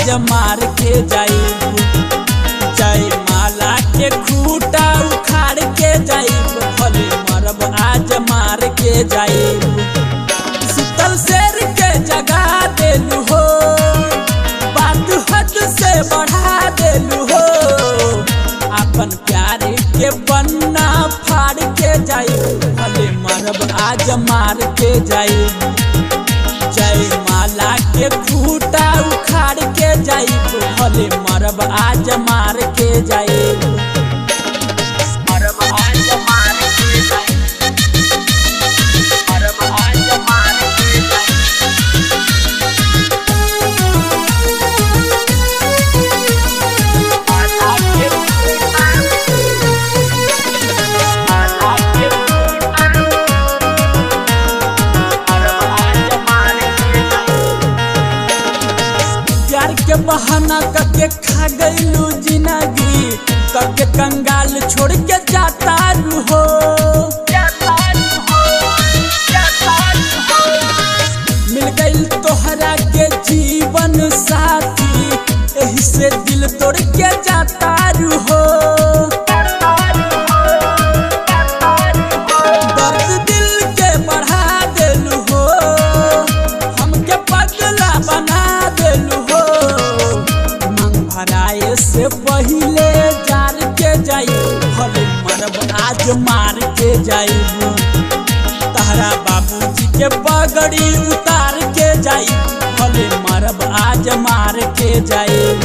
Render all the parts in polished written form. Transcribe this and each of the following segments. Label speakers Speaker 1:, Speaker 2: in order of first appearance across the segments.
Speaker 1: आज मार के जाइब। जयमाला के खूटा उखाड़ के जाइब, भले मरब आज मार के जाइब। सुतल शेर के जगा देलू हो, बात हद से बढ़ा देलू हो। अपन प्यार के बन्ना फाड़ के जाइब, भले मरब आज मार के जाइब। जयमाला के खूटा उखाड़ के जाइब, भले मरब आज मार के जाइब। मरब आज मार के जाइब, मरब आज मार के जाइब। के बहाना करके खा गईलू जिंदगी, करके कंगाल छोड़ के जाता हो। मिल गई तोहरा के जीवन साथी, यही से दिल तोड़ के जाता हो। दर्द दिल के बढ़ा देलू हो, हमके पगला बना देलू हो। भराए से पहले जार के जाइब, भले मरब आज मार के जाइब। तहरा बाबूजी के पगड़ी उतार के जाइब, भले मरब आज मार के जाइब।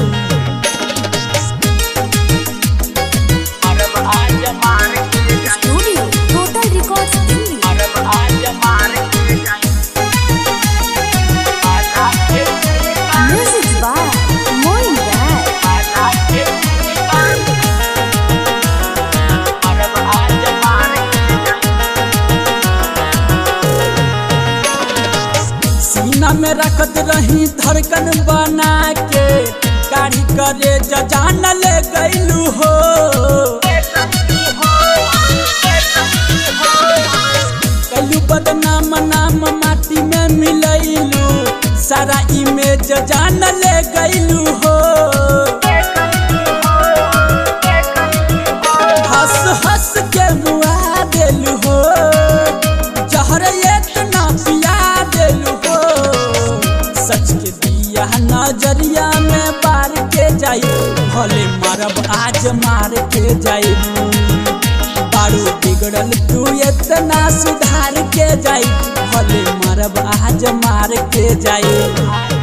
Speaker 1: मरब आज मार के जाइब।
Speaker 2: Studio total records Delhi.
Speaker 1: मरब आज मार के जाइब।
Speaker 2: म्यूजिक बाय
Speaker 1: सीना में रखत रही धड़कन बना के, गाड़ी करे जान ले गईलू हो। कैलू बदनाम नाम माटी में मिलैलू, सारा इमेज जान ले गईलू हो। हंस हंस के मुआ देलू हो, जहर इतना पिया देलू हो। सच के दिया नजरिया में बार के जाइब, भले मरब आज मार के जाइब। बारू बिगड़ल तू इतना सुधार के जाइब, भले मरब आज मार के जाइब।